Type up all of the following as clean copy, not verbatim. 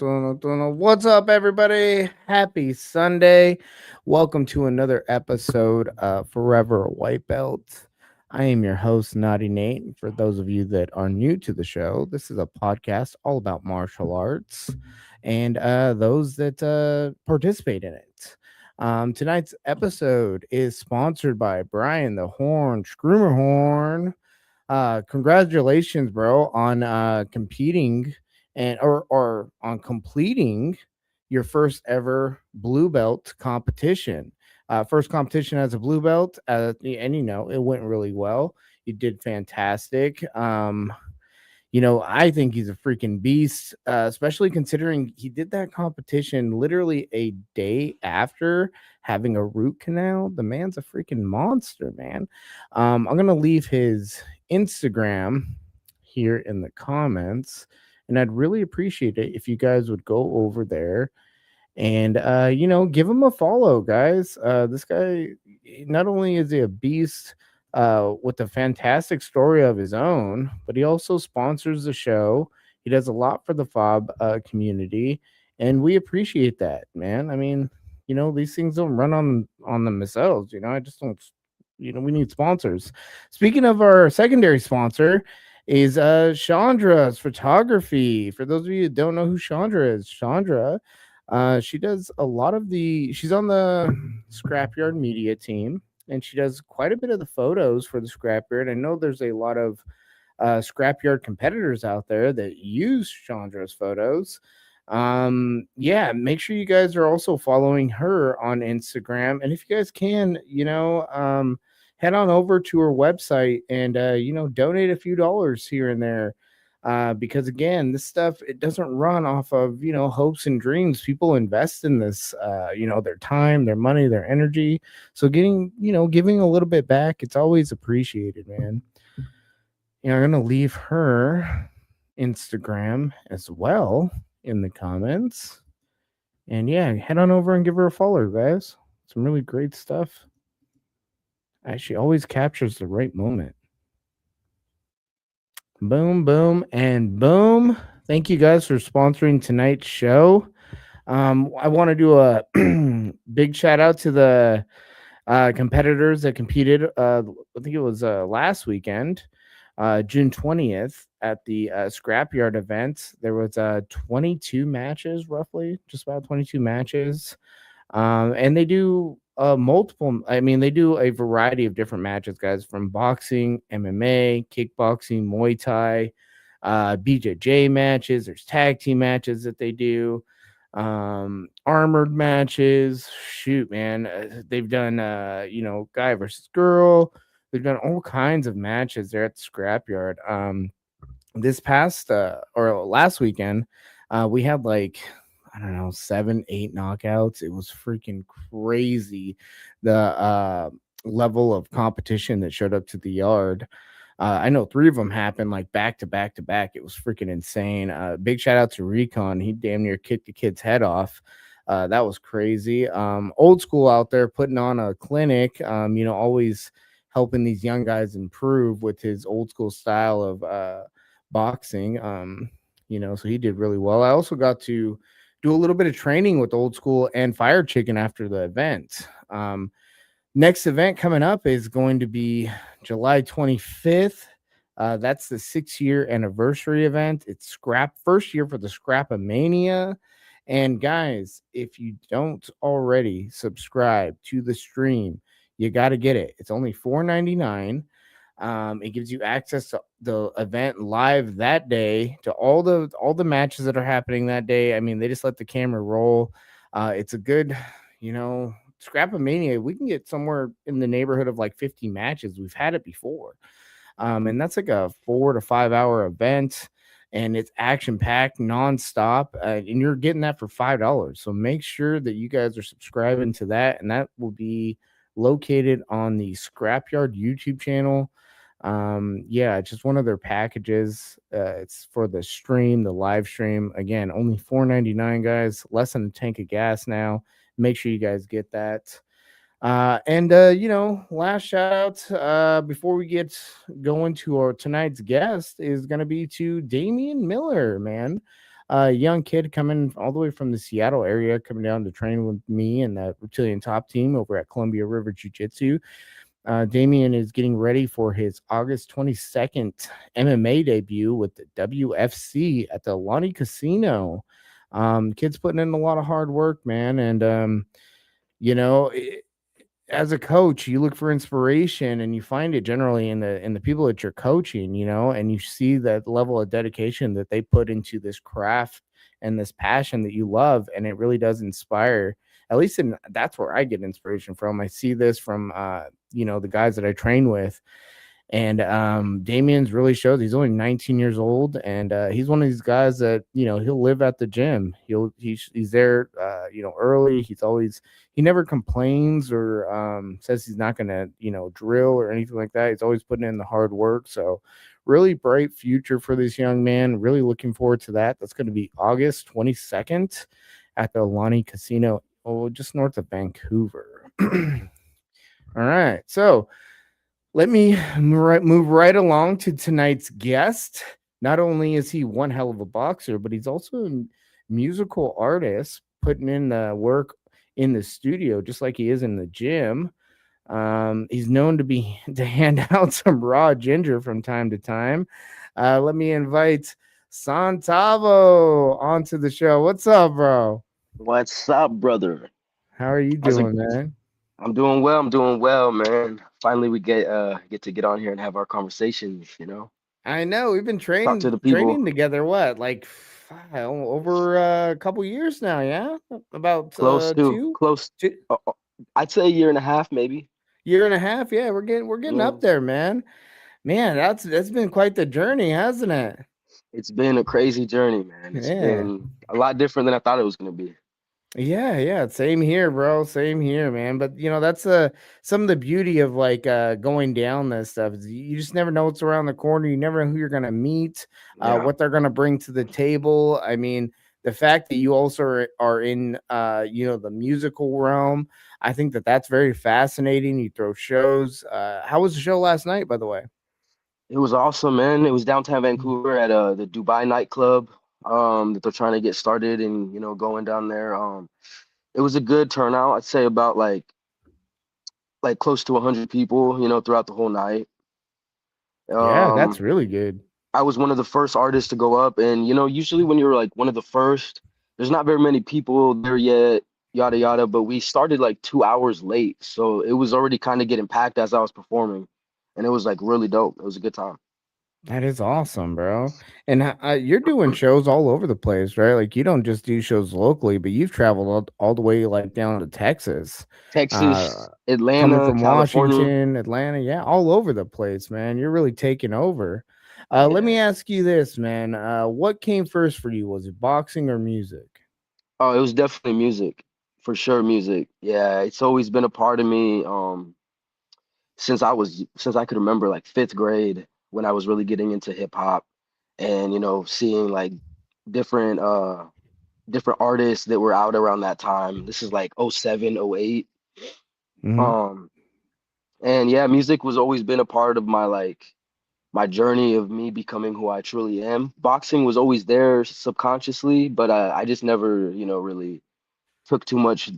What's up, everybody? Happy Sunday. Welcome to another episode of Forever a White Belt. I am your host, Naughty Nate. And for those of you that are new to the show, this is a podcast all about martial arts and those that participate in it. Tonight's episode is sponsored by Brian the Horn, Screamer. Congratulations, bro, on competing or on completing your first ever blue belt competition. First competition as a blue belt, and it went really well. You did fantastic. I think he's a freaking beast, especially considering he did that competition literally a day after having a root canal. The man's a freaking monster, man. I'm gonna leave his Instagram here in the comments, and I'd really appreciate it if you guys would go over there and give him a follow, guys. This guy, not only is he a beast with a fantastic story of his own, but he also sponsors the show. He does a lot for the F.A.W.B community, and we appreciate that, man. I mean, these things don't run on themselves. I just don't. We need sponsors. Speaking of our secondary sponsor, is Chandra's Photography. For those of you who don't know who Chandra is, Chandra, she does a lot of she's on the Scrapyard media team, and she does quite a bit of the photos for the Scrapyard. I know there's a lot of Scrapyard competitors out there that use Chandra's photos. Yeah, make sure you guys are also following her on Instagram. And if you guys can, head on over to her website and, donate a few dollars here and there. Because again, this stuff, it doesn't run off of hopes and dreams. People invest in this, their time, their money, their energy. So giving a little bit back, it's always appreciated, man. I'm gonna leave her Instagram as well in the comments. And yeah, head on over and give her a follow, guys. Some really great stuff. She always captures the right moment. Boom, boom, and boom. Thank you guys for sponsoring tonight's show. I want to do a big shout out to the competitors that competed. I think it was last weekend, June 20th, at the Scrapyard event. There was 22 matches, roughly, just about 22 matches. And they do they do a variety of different matches, guys, from boxing, MMA, kickboxing, Muay Thai, BJJ matches. There's tag team matches that they do, armored matches. Shoot, man, they've done guy versus girl. They've done all kinds of matches there at the Scrapyard. This past or last weekend, we had like, I don't know, 7, 8 knockouts. It was freaking crazy. The level of competition that showed up to the yard. I know 3 of them happened like back to back to back. It was freaking insane. Big shout out to Recon. He damn near kicked the kid's head off. That was crazy. Old school out there putting on a clinic. Always helping these young guys improve with his old school style of boxing. So he did really well. I also got to do a little bit of training with Old School and Fire Chicken after the event. Next event coming up is going to be July 25th. That's the 6-year anniversary event. It's first year for the Scrapamania. And guys, if you don't already subscribe to the stream, you got to get it. It's only $4.99. It gives you access to the event live that day, to all the matches that are happening that day. I mean, they just let the camera roll. It's a good, Scrapamania. We can get somewhere in the neighborhood of like 50 matches. We've had it before, and that's like a 4 to 5 hour event, and it's action packed, nonstop, and you're getting that for $5. So make sure that you guys are subscribing to that, and that will be located on the Scrapyard YouTube channel. Yeah, it's just one of their packages. It's for the stream, the live stream. Again, only $4.99, guys. Less than a tank of gas now. Make sure you guys get that. And last shout out before we get going to our tonight's guest is going to be to Damian Miller, man. a young kid coming all the way from the Seattle area, coming down to train with me and the Reptilian Top Team over at Columbia River Jiu Jitsu. Damian is getting ready for his August 22nd MMA debut with the WFC at the Lonnie Casino. Kid's putting in a lot of hard work, man. And, you know, as a coach, you look for inspiration and you find it generally in the people that you're coaching, and you see that level of dedication that they put into this craft and this passion that you love, and it really does inspire. At least that's where I get inspiration from. I see this from the guys that I train with, and Damien's really shows. He's only 19 years old, and he's one of these guys that he'll live at the gym. He's there, early. He never complains or says he's not gonna drill or anything like that. He's always putting in the hard work. So really bright future for this young man. Really looking forward to that. That's going to be August 22nd at the Lonnie Casino, just north of Vancouver. All right, so let me move right along to tonight's guest. Not only is he one hell of a boxer, but he's also a musical artist, putting in the work in the studio, just like he is in the gym. He's known to hand out some raw ginger from time to time. Let me invite Son Tavo onto the show. What's up, bro? What's up, brother? How are you How's it? doing, man? I'm doing well. I'm doing well, man. Finally, we get to get on here and have our conversations. I know we've been Talk to training the people. training together. What, like over a couple years now? Yeah, about two, Close. two I'd say a year and a half, maybe. year and a half. Yeah, we're getting Yeah. up there, man. Man, that's been quite the journey, hasn't it? It's been a crazy journey, man. It's Yeah. been a lot different than I thought it was gonna be. Yeah, yeah, same here, bro. Same here, man. But that's some of the beauty of like going down this stuff is you just never know what's around the corner. You never know who you're gonna meet, Yeah. what they're gonna bring to the table. I mean, the fact that you also are in the musical realm, I think that's very fascinating. You throw shows. How was the show last night, by the way? It was awesome, man. It was downtown Vancouver at the Dubai nightclub that they're trying to get started and going down there. It was a good turnout. I'd say about like close to 100 people, throughout the whole night. Yeah, that's Um, really good. I was one of the first artists to go up, and usually when you're like one of the first, there's not very many people there yet, yada yada. But we started like 2 hours late, so it was already kind of getting packed as I was performing, and it was like really dope. It was a good time. That is awesome, bro. And you're doing shows all over the place, right? Like you don't just do shows locally, but you've traveled all the way like down to Texas, uh, Texas, coming Atlanta, from California. Washington, Atlanta, yeah, all over the place, man. You're really taking over. Let me Yeah. ask you this, man. What came first for you? Was it boxing or music? Oh, it was definitely music, for sure. Music. Yeah, it's always been a part of me. Since I could remember, like fifth grade, when I was really getting into hip hop and seeing like different different artists that were out around that time. This is like '07, '08. Hmm. um and yeah, music was always been a part of my journey of me becoming who I truly am. Boxing was always there subconsciously, but I just never really took too much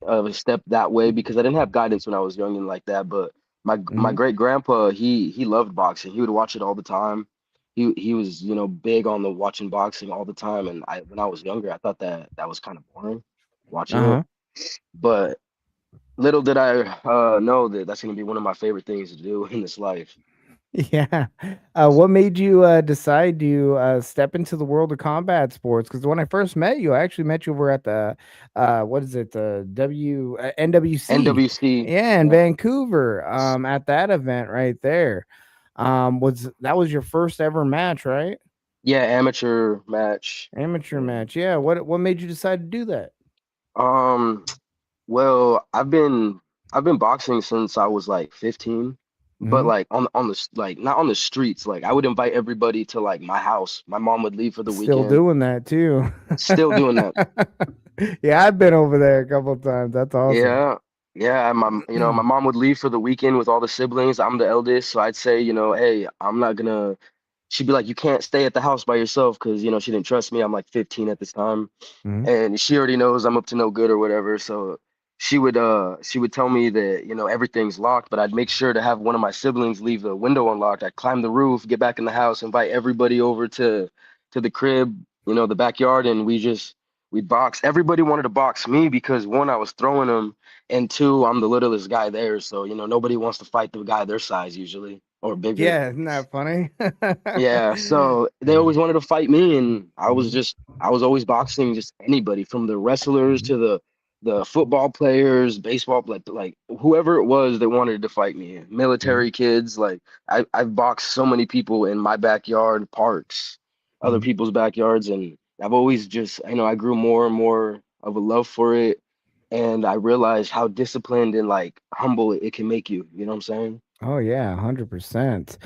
of a step that way because I didn't have guidance when I was young and like that. But my Hmm. great grandpa, he loved boxing. He would watch it all the time. He was, big on the watching boxing all the time. And when I was younger, I thought that was kind of boring watching it. Uh-huh. But little did I know that that's gonna be one of my favorite things to do in this life. Yeah. What made you decide to step into the world of combat sports? Because when I first met you, I actually met you over at the what is it, the NWC, NWC, yeah, in yeah, Vancouver. At that event right there. Was your first ever match, right? yeah, amateur match. Amateur And, match. Yeah. What made you decide to do that? um, Well, I've been boxing since I was like 15, but Hmm. like like not on the streets. Like I would invite everybody to like my house. My mom would leave for the Still weekend. doing that too. Still doing that. Yeah, I've been over there a couple times. That's awesome. Yeah. Yeah, my mom would leave for the weekend with all the siblings. I'm the eldest, so I'd say, hey, I'm not gonna she'd be like, you can't stay at the house by yourself because, you know, she didn't trust me. I'm like 15 at this time. Mm-hmm. And she already knows I'm up to no good or whatever. So she would tell me that, you know, everything's locked, but I'd make sure to have one of my siblings leave the window unlocked. I'd climb the roof, get back in the house, invite everybody over to the crib, you know, the backyard, and we box. Everybody wanted to box me because one, I was throwing them, and two, I'm the littlest guy there. So, you know, nobody wants to fight the guy their size usually or bigger. Yeah, isn't that funny? Yeah, so they Yeah. always wanted to fight me, and Mhm, I was always boxing just anybody from the wrestlers mhm, to the football players, baseball, like whoever it was that wanted to fight me, mhm, military kids. Like I've boxed so many people in my backyard, parks, other mhm. people's backyards, and I've always just, you know, I grew more and more of a love for it, and I realized how disciplined and like humble it can make you. You know what I'm saying? Oh yeah, 100%.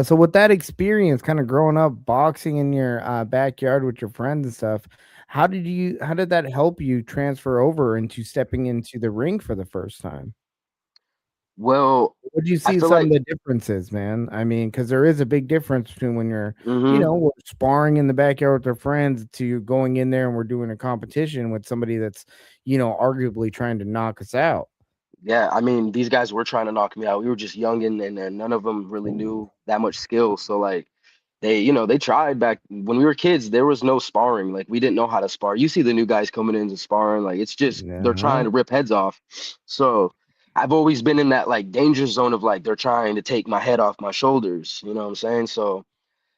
So with that experience, kind of growing up boxing in your backyard with your friends and stuff, how did that help you transfer over into stepping into the ring for the first time? Well, What do you I see feel some of like. the differences, man? I mean, because there is a big difference between when you're, Mhm. we're sparring in the backyard with their friends to going in there and we're doing a competition with somebody that's, arguably trying to knock us out. Yeah, I mean, these guys were trying to knock me out. We were just young and none of them really knew that much skill. So like they, you know, they tried back when we were kids, there was no sparring. Like we didn't know how to spar. You see the new guys coming in and sparring, like it's just they're trying Uh-huh. to rip heads off. So I've always been in that like danger zone of like they're trying to take my head off my shoulders, you know what I'm saying? So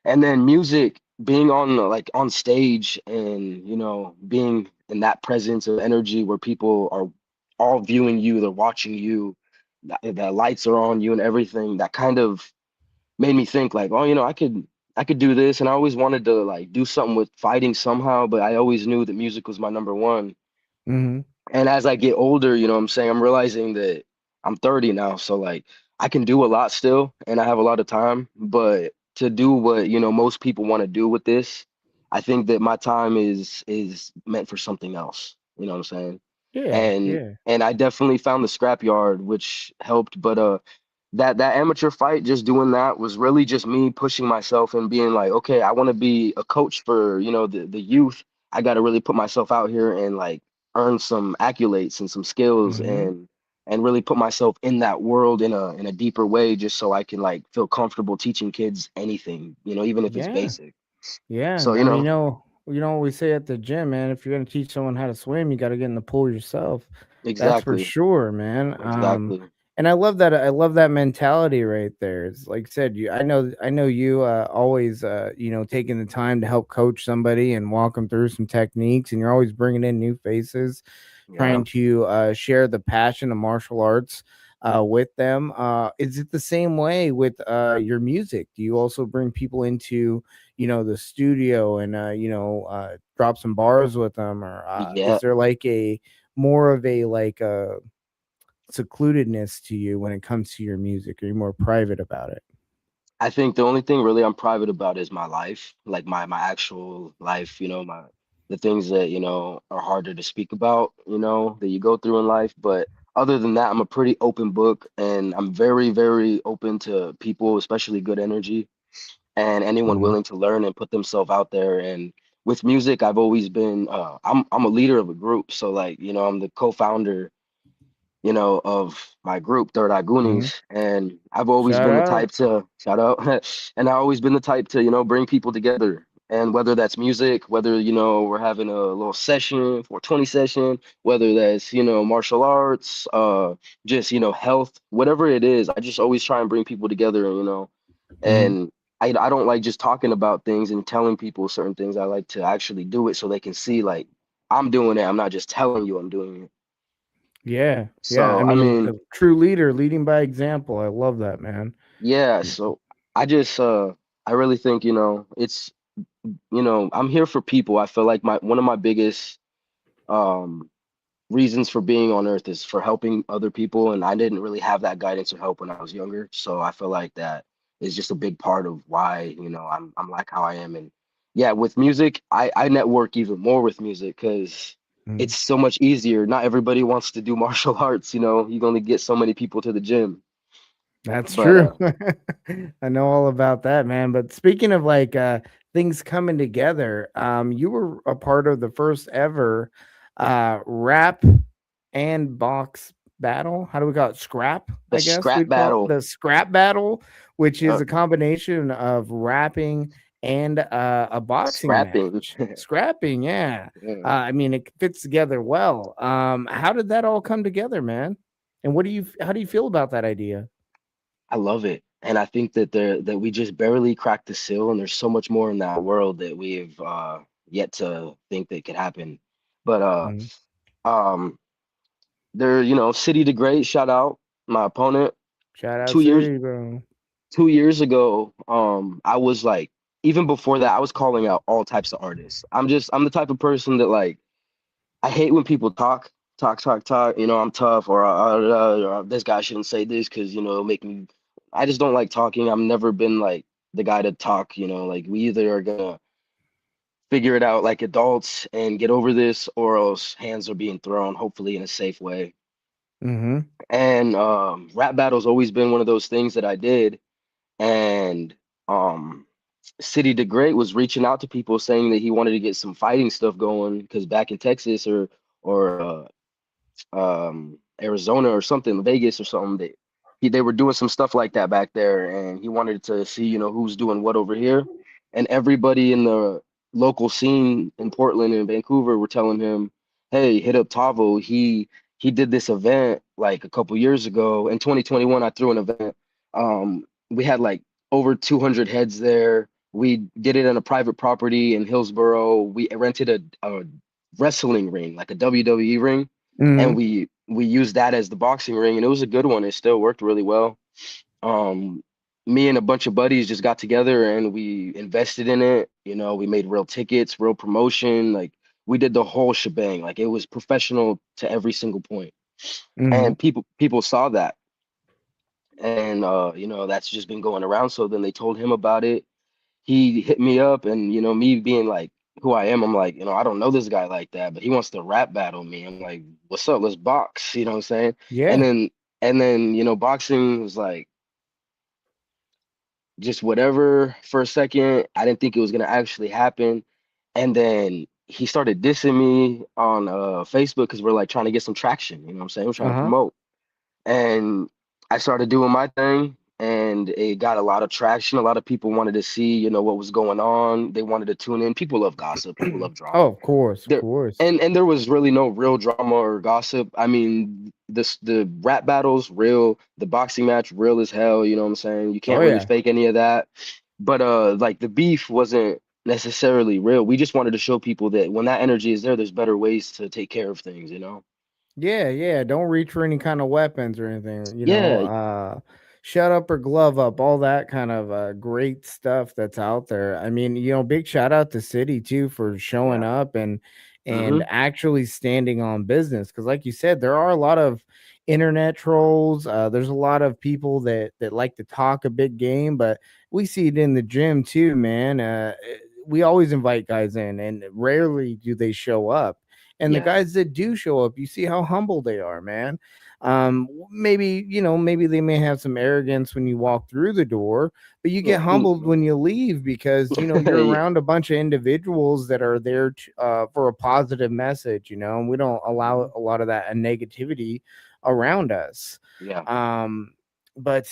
and then music, being on like on stage and, you know, being in that presence of energy where people are all viewing you, they're watching you, the lights are on you and everything, that kind of made me think like, oh, you know, I could do this. And I always wanted to like do something with fighting somehow, but I always knew that music was my number one. Mhm. And as I get older, you know what I'm saying, I'm realizing that I'm 30 now, so like I can do a lot still and I have a lot of time, but to do what, you know, most people want to do with this, I think that my time is meant for something else. You know what I'm saying? Yeah, And yeah. and I definitely found the scrapyard, which helped, but that amateur fight, just doing that was really just me pushing myself and being like, okay, I want to be a coach for, you know, the youth. I got to really put myself out here and like earn some accolades and some skills Mhm. and really put myself in that world in a deeper way just so I can like feel comfortable teaching kids anything, you know, even if it's Yeah. basic. Yeah, So, and you I mean, know, we say at the gym, man, if you're gonna teach someone how to swim, you got to get in the pool yourself. That's for exactly, sure, man. exactly. And I love that mentality right there. It's like I said, I know you always, taking the time to help coach somebody and walk them through some techniques, and you're always bringing in new faces, Yeah. trying to share the passion of martial arts with them. Is it the same way with your music? Do you also bring people into the studio and drop some bars with them, or Yeah. is there like a more of a like secludedness to you when it comes to your music? Are you more private about it? I think the only thing really I'm private about is my life, like my actual life, you know, my the things that, you know, are harder to speak about, you know, that you go through in life. But other than that, I'm a pretty open book and I'm very, very open to people, especially good energy and anyone Mhm, willing to learn and put themselves out there. And with music, I've always been I'm a leader of a group. So like, you know, I'm the co-founder, you know, of my group, Third Eye mhm. Goonies. And I've always Shout been the out. type to shout out, and I've always been the type to, you know, bring people together. And whether that's music, whether, you know, we're having a little session, 420 session, whether that's, you know, martial arts, just, you know, health, whatever it is, I just always try and bring people together, you know. Mhm. And I don't like just talking about things and telling people certain things. I like to actually do it so they can see like I'm doing it. I'm not just telling you I'm doing it. Yeah, yeah. I So, I mean, a mean, true leader leading by example. I love that, man. yeah, so I just I really think, you know, it's you know, I'm here for people. I feel like my one of my biggest um reasons for being on earth is for helping other people, and I didn't really have that guidance or help when I was younger. So I feel like that is just a big part of why, you know, I'm like how I am. And yeah, with music, I network even more with music because Mhm. it's so much easier. Not everybody wants to do martial arts, you know. You can only get so many people to the gym. That's But true. I know all about that, man. But speaking of like things coming together, you were a part of the first ever rap and box battle. How do we call it? Scrap, the I guess scrap we'd call it battle, the scrap battle, which is uh, a combination of rapping and a boxing scrapping. match. Scrapping, yeah. Yeah, I mean, it fits together well. How did that all come together, man? And how do you feel about that idea? I love it. And I think that we just barely cracked the seal, and there's so much more in that world that we've yet to think that could happen. But Mhm. um they're, City to Great, shout out my opponent. Shout out 2 years City, bro. 2 years ago, I was like, even before that, I was calling out all types of artists. I'm the type of person that like I hate when people talk. I'm tough, or this guy shouldn't say this because it'll make me. I just don't like talking. I've never been like the guy to talk. Like we either are gonna figure it out like adults and get over this, or else hands are being thrown, hopefully in a safe way. Mhm. And rap battle's always been one of those things that I did. And um, City to Great was reaching out to people saying that he wanted to get some fighting stuff going because back in Texas or Arizona or something, Vegas or something. They were doing some stuff like that back there, and he wanted to see, who's doing what over here. And everybody in the local scene in Portland and Vancouver were telling him, "Hey, hit up Tavo. He did this event like a couple years ago in 2021. I threw an event. We had like over 200 heads there. We did it on a private property in Hillsboro. We rented a wrestling ring, like a WWE ring, and Mhm. we used that as the boxing ring, and it was a good one. It still worked really well. Um, Me and a bunch of buddies just got together and we invested in it. We made real tickets, real promotion, like we did the whole shebang. Like it was professional to every single point. Mhm. And people saw that. And that's just been going around. So then they told him about it. He hit me up, and me being like who I am, I'm like, I don't know this guy like that, but he wants to rap battle me. I'm like, what's up? Let's box. You know what I'm saying? And Yeah. then boxing was like just whatever for a second. I didn't think it was gonna actually happen. And then he started dissing me on Facebook because we're like trying to get some traction. You know what I'm saying? We're trying to Uh-huh. promote. And I started doing my thing, and it got a lot of traction. A lot of people wanted to see, what was going on. They wanted to tune in. People love gossip. People love Oh, drama. of course, of There course. and there was really no real drama or gossip. I mean, the rap battles real, the boxing match real as hell. You know what I'm saying? You Oh can't really yeah. fake any of that. But like the beef wasn't necessarily real. We just wanted to show people that when that energy is there, there's better ways to take care of things. Yeah, yeah. Don't reach for any kind of weapons or anything, Yeah, shut up or glove up, all that kind of great stuff that's out there. I mean, big shout out to City too for showing yeah. up and Hmm. actually standing on business. Cause like you said, there are a lot of internet trolls. There's a lot of people that like to talk a big game, but we see it in the gym too, man. We always invite guys in and rarely do they show up, and the Yeah. guys that do show up, you see how humble they are, man. Maybe, maybe they may have some arrogance when you walk through the door, but you get Yeah. humbled when you leave because, you're Yeah. around a bunch of individuals that are there for a positive message, and we don't allow Mhm. a lot of that negativity around us. Yeah. Um, but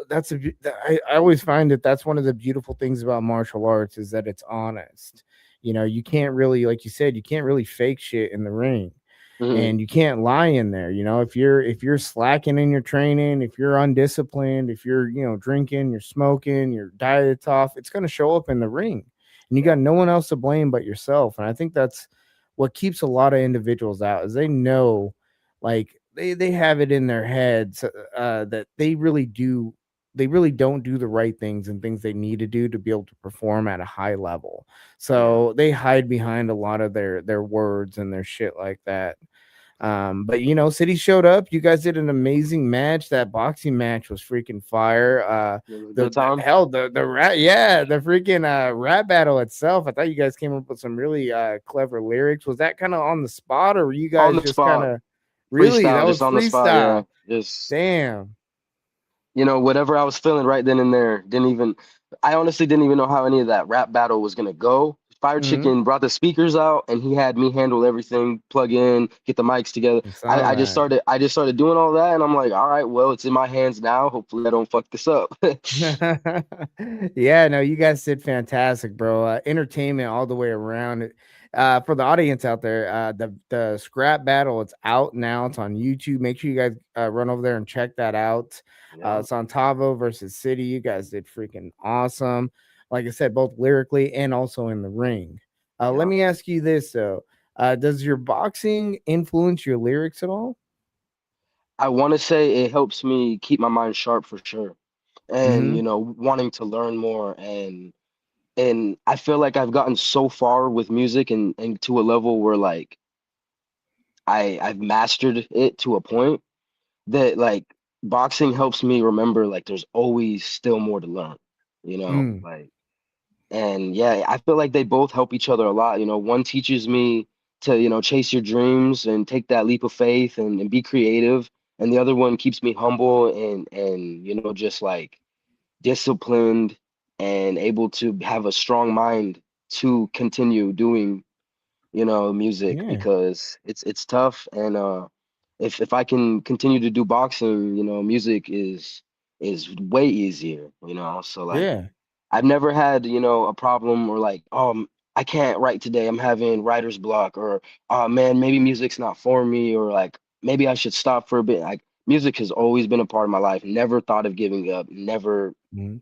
that's I always find that that's one of the beautiful things about martial arts is that it's honest. You can't really, like you said, you can't really fake shit in the ring, Hmm. and you can't lie in there. If you're slacking in your training, if you're undisciplined, if you're drinking, you're smoking, your diet's off, it's going to show up in the ring, and you Yeah. got no one else to blame but yourself. And I think that's what keeps a lot of individuals out, is they know, like they have it in their heads, that they really don't do the right things and things they need to do to be able to perform at a high level. Yeah. So they hide behind a lot of their words and their shit like that. But City showed up. You guys did an amazing match. That boxing match was freaking fire. It was a The, good the time. hell the rat, yeah, the freaking rap battle itself. I thought you guys came up with some really clever lyrics. Was that kind of on the spot, or were you On guys the just kind spot. of really, that Freestyle, was just on the spot. Yeah. freestyle? Just Damn. whatever I was feeling right then and there. I honestly didn't even know how any of that rap battle was gonna go. Fire Hmm. Chicken brought the speakers out and he had me handle everything, plug in, get the mics together. I I, saw I just that. started I just started doing all that and I'm like, all right, well, it's in my hands now. Hopefully I don't fuck this up. Yeah, no, you guys did fantastic, bro. Entertainment all the way around. For the audience out there, the scrap battle, it's out now. It's on YouTube. Make sure you guys run over there and check that out. Yeah, Son Tavo versus City. You guys did freaking awesome. Like I said, both lyrically and also in the ring. Let yeah. me ask you this though: does your boxing influence your lyrics at all? I want to say it helps me keep my mind sharp for sure. And, Mm-hmm. wanting to learn more and I feel like I've gotten so far with music and to a level where like I've mastered it to a point that like boxing helps me remember like there's always still more to learn, Mm. like and yeah, I feel like they both help each other a lot. One teaches me to, chase your dreams and take that leap of faith and be creative. And the other one keeps me humble and just like disciplined and able to have a strong mind to continue doing music Yeah. because it's tough and if I can continue to do boxing, music is way easier, so like Yeah. I've never had, a problem or like, I can't write today. I'm having writer's block or oh man, maybe music's not for me or like maybe I should stop for a bit. Like music has always been a part of my life. Never thought of giving up, never, Mhm.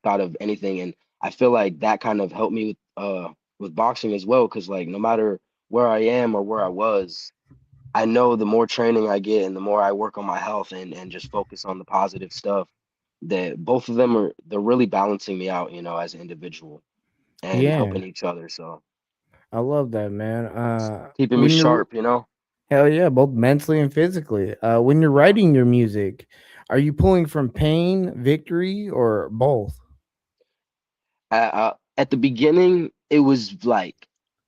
thought of anything. And I feel like that kind of helped me with boxing as well. Cause like no matter where I am or where I was, I know the more training I get and the more I work on my health and just focus on the positive stuff, that both of them they're really balancing me out, as an individual and Yeah. helping each other. So I love that, man. keeping me When you're sharp. hell yeah, both mentally and physically. When you're Yeah. writing your music, are you pulling from pain, victory, or both? At the beginning, it was like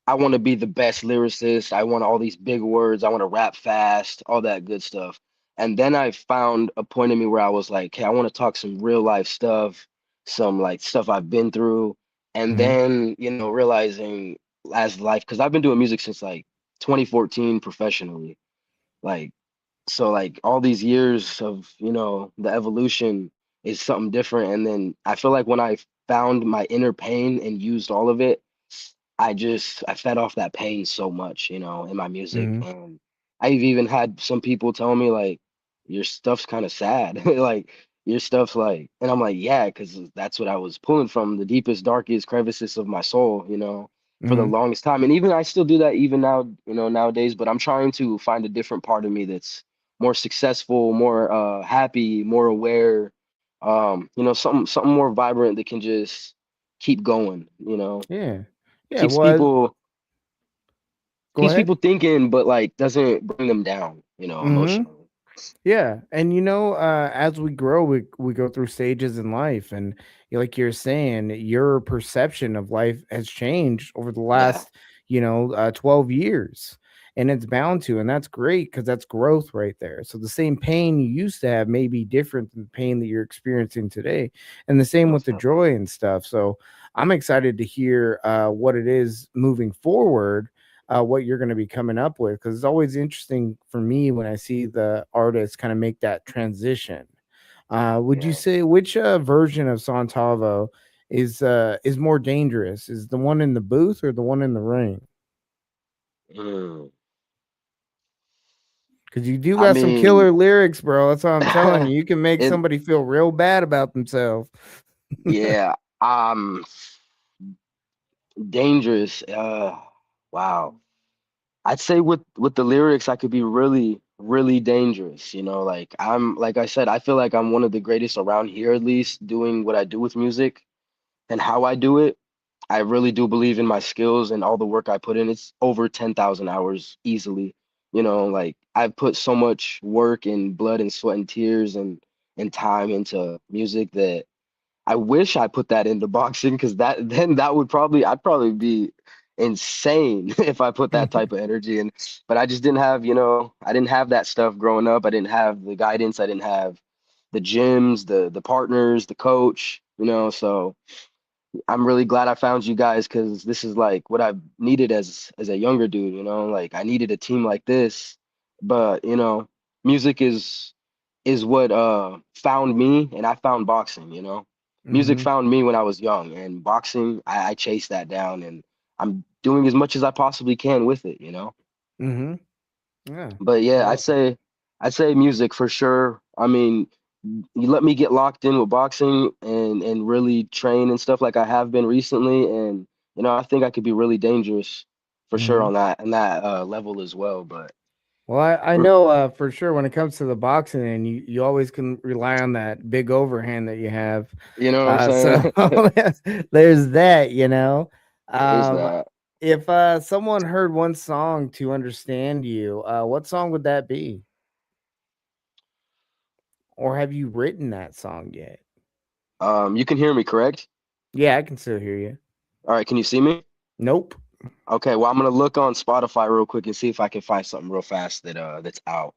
I want to be the best lyricist. I want all these big words. I want to rap fast, all that good stuff. And then I found a point in me where I was like, hey, I want to talk some real life stuff, some like stuff I've been through. And Hmm. then, realizing as life, because I've been doing music since like 2014 professionally. Like so like all these years of, the evolution is something different. And then I feel like when I found my inner pain and used all of it, I fed off that pain so much, in my music. Hmm. And I've even had some people tell me like your stuff's kind of sad. Like your stuff's like and I'm like, yeah, because that's what I was pulling from the deepest, darkest crevices of my soul, for the Hmm. longest time. And even I still do that even now, nowadays, but I'm trying to find a different part of me that's more successful, more happy, more aware, something more vibrant that can just keep going, Yeah. Yeah. keeps Well, people go keeps ahead. people thinking, but like doesn't bring them down, Hmm. emotionally. Yeah, and as we grow, we go through stages in life, and like you're saying, your perception of life has changed over the Yeah, last 12 years, and it's bound to, and that's great because that's growth right there. So the same pain you used to have may be different than the pain that you're experiencing today, and the same with most the definitely. joy and stuff. So I'm excited to hear what it is moving forward, what you're going to be coming up with, because it's always interesting for me when I see the artists kind of make that transition. Would you Yeah. say which version of Son Tavo is more dangerous? Is the one in the booth or the one in the ring? Mm. Because you do I got some mean, killer lyrics, bro. That's what I'm telling you. You can make it, somebody feel real bad about themselves. yeah, dangerous. Wow. I'd say with the lyrics, I could be really, really dangerous. Like like I said, I feel like I'm one of the greatest around here, at least doing what I do with music and how I do it. I really do believe in my skills and all the work I put in. It's over 10,000 hours easily. Like I've put so much work and blood and sweat and tears and time into music that I wish I put that into boxing because that would I'd probably be insane if I put that type of energy in. But I just didn't have, I didn't have that stuff growing up. I didn't have the guidance. I didn't have, the gyms, the partners, the coach, you know. So I'm really glad I found you guys because this is like what I've needed as a younger dude, you know. Like I needed a team like this, but you know, music is what found me, and I found boxing, you know. Music Mm-hmm. found me when I was young, and boxing, I chased that down, and I'm doing as much as I possibly can with it, you know. Mm-hmm. Yeah. But I yeah, love it. I'd say music for sure. I mean, you let me get locked in with boxing and really train and stuff like I have been recently, and you know, I think I could be really dangerous for sure Mm-hmm. on that level as well. But Well, I know for sure when it comes to the boxing, and you always can rely on that big overhand that you have. you know what I'm So saying? there's that, you know. There's Um, that. if someone heard one song to understand you, what song would that be? Or have you written that song yet? You can hear me, correct? Yeah, I can still hear you. All right, can you see me? Nope. Okay, well, I'm gonna look on Spotify real quick and see if I can find something real fast that's out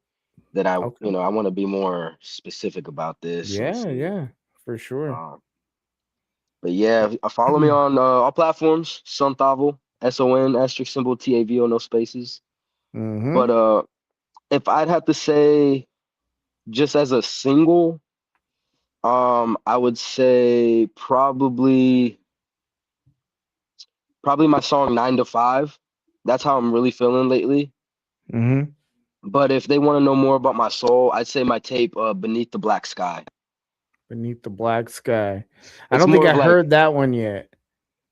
that Okay. I want to be more specific about this. Let's Yeah, see. yeah, for sure. Um, but yeah, follow me on all platforms, Son Tavo, SON asterisk symbol TAVO, no spaces. Mm-hmm. But if I'd have to say just as a single, I would say probably my song 9 to 5. That's how I'm really feeling lately. Mm-hmm. But if they want to know more about my soul, I'd say my tape, Beneath the Black Sky. Beneath the Black Sky. I It's don't think more I of like heard that one yet.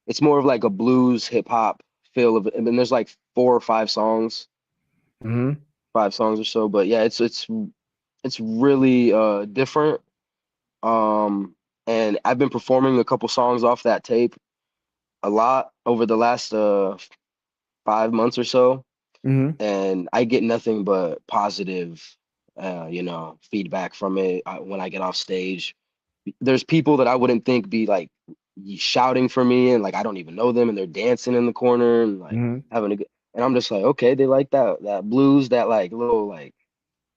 it's more of like a blues hip hop feel of it. And then there's like 4 or 5 songs, Mm-hmm. 5 songs or so. But yeah, it's really different. Um, and I've been performing a couple songs off that tape a lot over the last 5 months or so. Mm-hmm. And I get nothing but positive, feedback from it when I get off stage. There's people that I wouldn't think be like shouting for me, and like I don't even know them, and they're dancing in the corner and like Mm-hmm. having a good. And I'm just like, okay, they like that blues, that like little like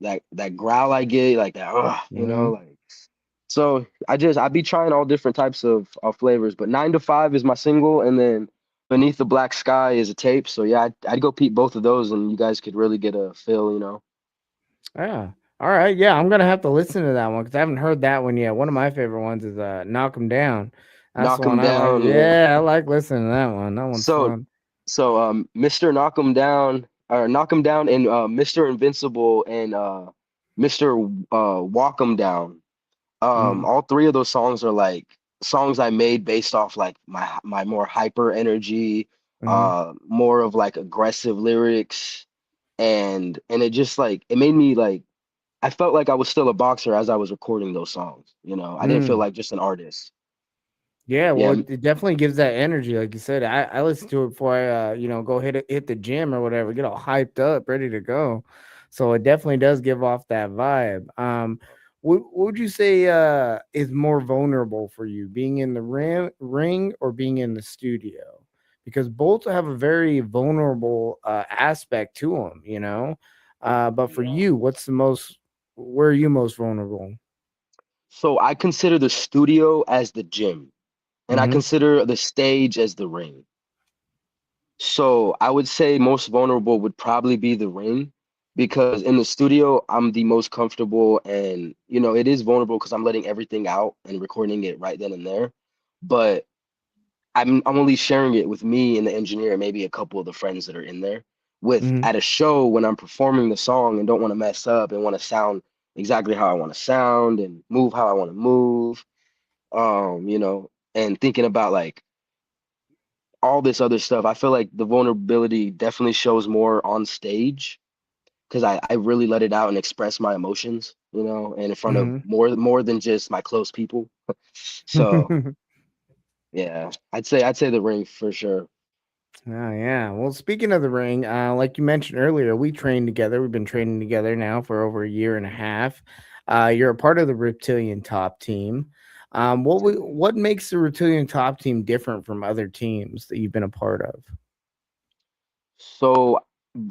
that growl I get, like that, Mm-hmm. like. So I'd be trying all different types of flavors, but 9 to 5 is my single, and then Beneath the Black Sky is a tape. So yeah, I'd go peep both of those, and you guys could really get a feel, you know. Yeah. All right. Yeah, I'm gonna have to listen to that one because I haven't heard that one yet. One of my favorite ones is "Knock 'Em Down." That's the Knock 'em one I like. down, yeah. Yeah, I like listening to that one. That one's So fun. Mr. Knock 'em down or Knock 'em down and Mr. Invincible and Mr. Walk 'em down. Mm-hmm. All three of those songs are like songs I made based off like my more hyper energy, Mm-hmm. more of like aggressive lyrics, and it just like it made me like I felt like I was still a boxer as I was recording those songs. You know, I didn't feel Mm. like just an artist. Yeah, well, Yeah, it definitely gives that energy, like you said. I listen to it before I, go hit the gym or whatever, get all hyped up, ready to go. So it definitely does give off that vibe. What would you say is more vulnerable for you, being in the ring or being in the studio? Because both have a very vulnerable aspect to them, you know. But for yeah. you, where are you most vulnerable? So I consider the studio as the gym, and I Mm-hmm. consider the stage as the ring. So I would say most vulnerable would probably be the ring because in the studio I'm the most comfortable and it is vulnerable because I'm letting everything out and recording it right then and there. But I'm only sharing it with me and the engineer and maybe a couple of the friends that are in there. With Mm-hmm. at a show when I'm performing the song and don't want to mess up and want to sound exactly how I want to sound and move how I want to move. And thinking about like all this other stuff. I feel like the vulnerability definitely shows more on stage because I really let it out and express my emotions, and in front of more than just my close people. So Mm-hmm. yeah, I'd say the ring for sure. Oh yeah. Well, speaking of the ring, like you mentioned earlier, we trained together. We've been training together now for over a year and a half. You're a part of the Reptilian Top Team. What makes the Reptilian Top Team different from other teams that you've been a part of? So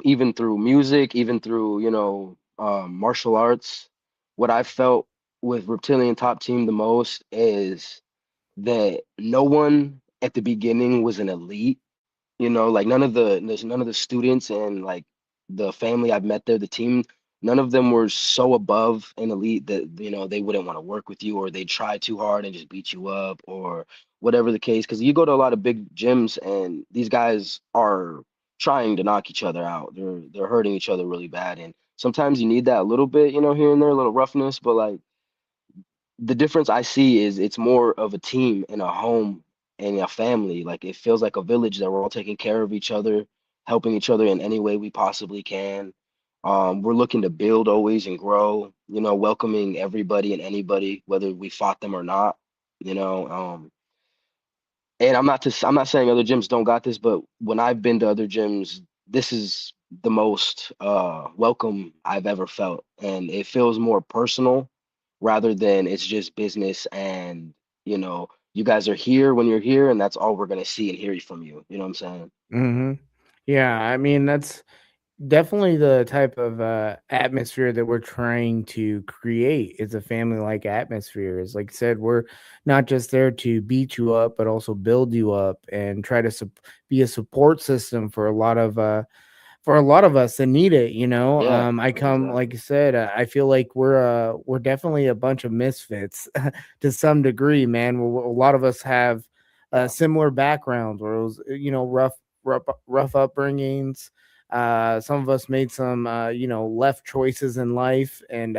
even through music, even through martial arts, what I felt. with Reptilian Top Team the most is that no one at the beginning was an elite. You know, like there's none of the students and like the family I've met there, the team, none of them were so above an elite that, they wouldn't want to work with you or they try too hard and just beat you up or whatever the case. Because you go to a lot of big gyms and these guys are trying to knock each other out. They're hurting each other really bad. And sometimes you need that a little bit, here and there, a little roughness, but like the difference I see is it's more of a team and a home and a family. Like it feels like a village that we're all taking care of each other, helping each other in any way we possibly can. We're looking to build always and grow, welcoming everybody and anybody, whether we fought them or not, you know. And I'm not saying other gyms don't got this, but when I've been to other gyms, this is the most welcome I've ever felt. And it feels more personal rather than it's just business and you guys are here when you're here and that's all we're gonna see and hear from you. You know what I'm saying? Hmm. Yeah, I mean that's definitely the type of atmosphere that we're trying to create. Is a family like atmosphere. Is like I said, we're not just there to beat you up, but also build you up and try to be a support system for a lot of us that need it, you know. Yeah, I come, like exactly. I said, I feel like we're definitely a bunch of misfits to some degree, man. A lot of us have Yeah. similar backgrounds, or it was, rough upbringings. Some of us made some, left choices in life and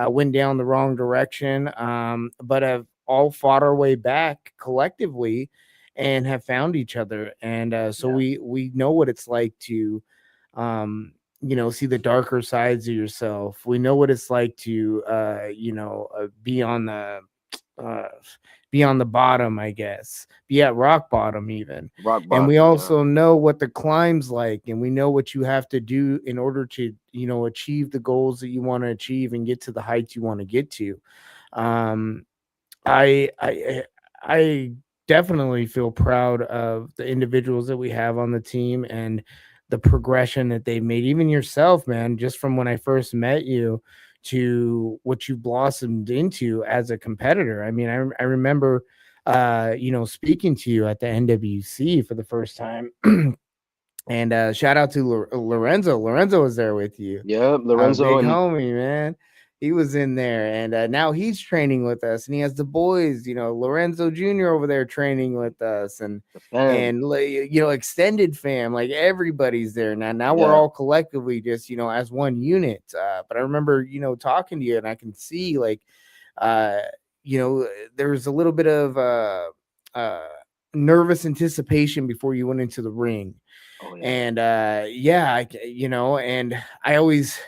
went down the wrong direction, but have all fought our way back collectively and have found each other. And so Yeah. we know what it's like to see the darker sides of yourself. We know what it's like to uh be on the bottom, I guess, be at rock bottom even. Rock And we bottom, yeah. also know what the climb's like, and we know what you have to do in order to achieve the goals that you want to achieve and get to the heights you want to get to. um I definitely feel proud of the individuals that we have on the team and the progression that they made. Even yourself, man, just from when I first met you to what you blossomed into as a competitor. I mean, I remember speaking to you at the NWC for the first time. And shout out to Lorenzo. Lorenzo was there with you. Yeah, Lorenzo Big and homie, man. He was in there, and now he's training with us, and he has the boys, Lorenzo Jr. over there training with us, and the fam. extended fam, like everybody's there now. Now we're Yeah. all collectively just as one unit. But I remember talking to you, and I can see like, uh, there was a little bit of uh, nervous anticipation before you went into the ring. Oh yeah. And yeah, and I always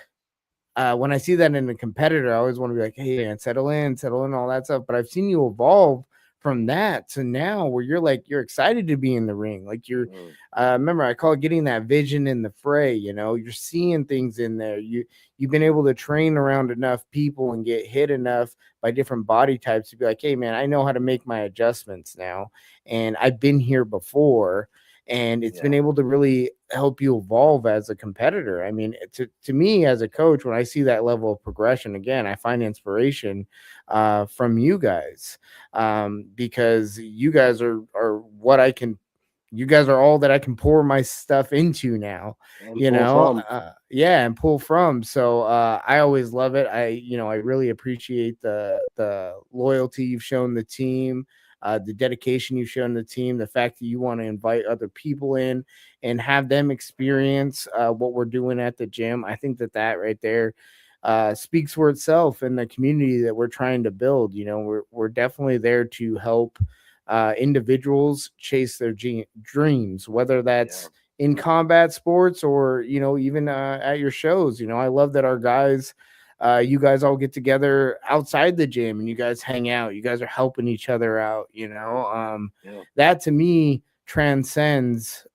when I see that in a competitor, I always want to be like, hey man, settle in, all that stuff. But I've seen you evolve from that to now where you're excited to be in the ring. Like Mm, remember I call it getting that vision in the fray, you're seeing things in there. You've been able to train around enough people and get hit enough by different body types to be like, hey man, I know how to make my adjustments now. And I've been here before, and it's been yeah. able to really help you evolve as a competitor. I mean, to me as a coach, when I see that level of progression, again, I find inspiration from you guys, because you guys are what I can. You guys are all that I can pour my stuff into now, And pull from. yeah, and pull from. So I always love it. I really appreciate the loyalty you've shown the team, the dedication you've shown the team, the fact that you want to invite other people in and have them experience what we're doing at the gym. I think that right there speaks for itself in the community that we're trying to build. We're definitely there to help individuals chase their dreams, whether Yeah. that's in combat sports or even at your shows. I love that our guys, you guys all get together outside the gym and you guys hang out. You guys are helping each other out. Yeah. That to me transcends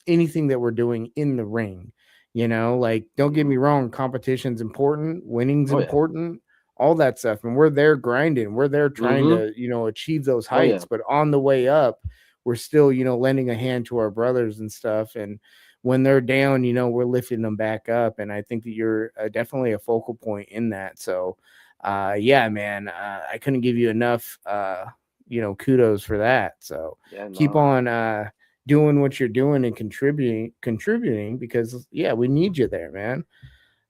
anything that we're doing in the ring. Like, don't get Hmm. me wrong, competition's important, winning's Oh yeah. important, all that stuff. And we're there grinding. We're there trying Hmm. to, achieve those Oh yeah. heights. But on the way up, we're still, lending a hand to our brothers and stuff. And when they're down, we're lifting them back up. And I think that you're definitely a focal point in that. So Yeah, man, I couldn't give you enough, kudos for that. So Yeah, keep no. on doing what you're doing and contributing because yeah, we need you there, man.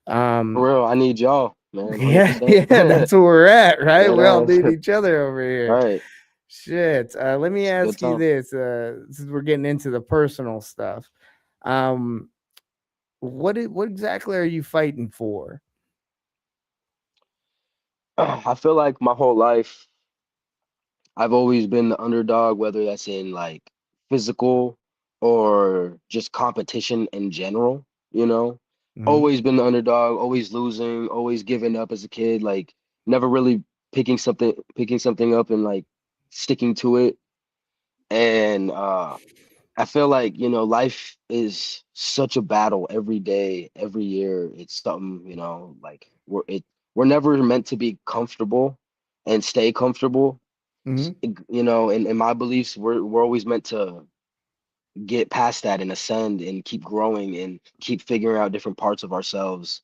For Um, real, I need y'all, man, yeah, 100%. yeah, that's where we're at, right? Dead We all ass. need each other over here. Right. Shit. Let me It's a good ask you time. this. Since we're getting into the personal stuff, um, what exactly are you fighting for? I feel like my whole life I've always been the underdog, whether that's in like physical or just competition in general, you know? Hmm. Always been the underdog, always losing, always giving up as a kid, like never really picking something up and like sticking to it. And I feel like, life is such a battle every day, every year. It's something, like we're never meant to be comfortable and stay comfortable. Hmm. In my beliefs, we're always meant to get past that and ascend and keep growing and keep figuring out different parts of ourselves.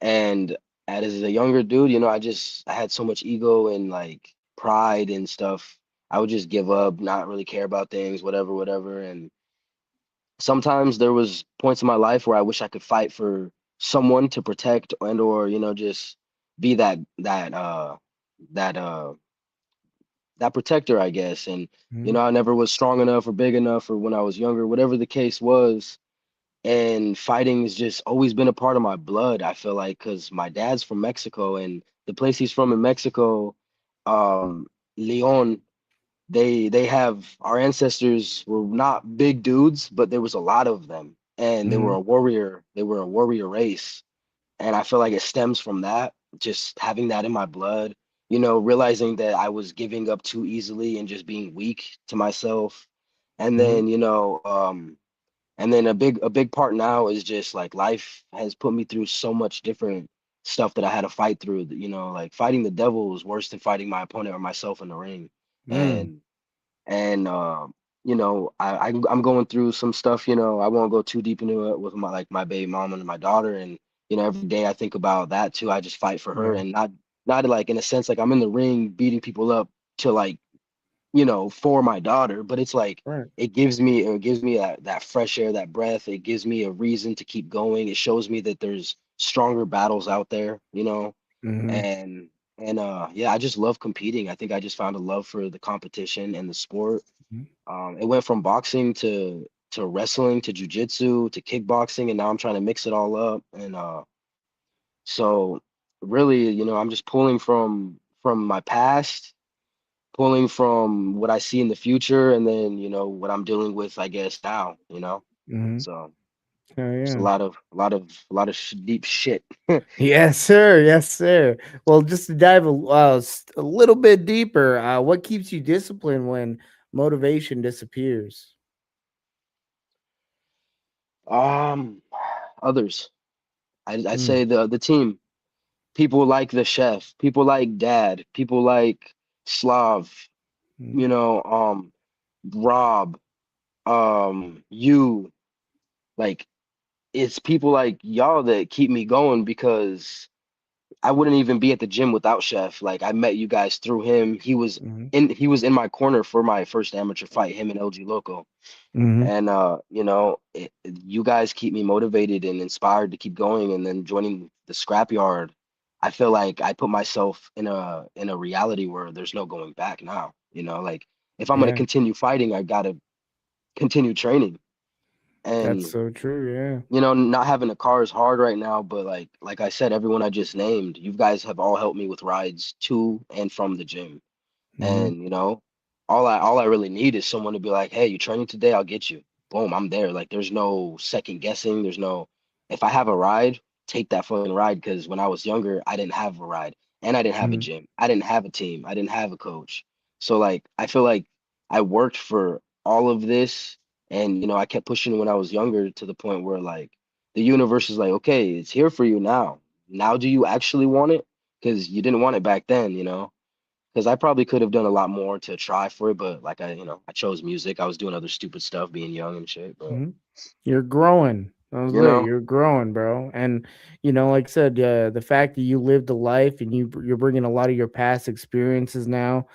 And as a younger dude, I had so much ego and like pride and stuff. I would just give up, not really care about things, whatever, whatever. And sometimes there was points in my life where I wish I could fight for someone to protect and or, just be that that protector, I guess. And, Hmm. I never was strong enough or big enough or when I was younger, whatever the case was. And fighting has just always been a part of my blood, I feel like, because my dad's from Mexico and the place he's from in Mexico, um, Leon, they have our ancestors were not big dudes, but there was a lot of them. And Hmm. they were a warrior race. And I feel like it stems from that, just having that in my blood, realizing that I was giving up too easily and just being weak to myself. And Hmm. then, a big part now is just like life has put me through so much different stuff that I had to fight through. Like fighting the devil is worse than fighting my opponent or myself in the ring. Mm. And I'm going through some stuff. I won't go too deep into it with my baby mom and my daughter. And every day I think about that too. I just fight for her, Yeah. and not like in a sense like I'm in the ring beating people up to like for my daughter, but it's like Right. it gives me that fresh air, that breath. It gives me a reason to keep going. It shows me that there's stronger battles out there, Hmm. and yeah, I just love competing. I think I just found a love for the competition and the sport. It went from boxing to wrestling to jujitsu to kickboxing, and now I'm trying to mix it all up. And so really, I'm just pulling from my past, pulling from what I see in the future, and then what I'm dealing with, I guess now. Hmm. So Oh it's a yeah. lot of deep shit. Yes, sir. Yes, sir. Well, just to dive a little bit deeper, what keeps you disciplined when motivation disappears? Um, Others, I'd Mm. say the team, people like the chef, people like Dad, people like Slav, Mm. you know, Rob, you, like it's people like y'all that keep me going because I wouldn't even be at the gym without Chef. Like I met you guys through him. Mhm. He was in my corner for my first amateur fight, him and LG Loco. Mhm. And you guys keep me motivated and inspired to keep going. And then joining the scrapyard, I feel like I put myself in a reality where there's no going back now. Like if I'm gonna Yeah, continue fighting, I gotta continue training. that's And so true. Yeah. not having a car is hard right now, but like I said, everyone I just named, you guys have all helped me with rides to and from the gym. Mhm. And all I really need is someone to be like, "Hey, you training today? I'll get you." Boom, I'm there. Like there's no second guessing. There's no if I have a ride, take that fucking ride because when I was younger, I didn't have a ride and I didn't have a Mhm. gym. I didn't have a team. I didn't have a coach. So like I feel like I worked for all of this and I kept pushing when I was younger to the point where like the universe is like, "Okay, it's here for you now. Now do you actually want it? Because you didn't want it back then. Because I probably could have done a lot more to try for it, but like I chose music. I was doing other stupid stuff, being young and shit. But Mhm. You're growing. I was you lit. know? You're growing, bro. And like I said, the fact that you lived a life and you're bringing a lot of your past experiences now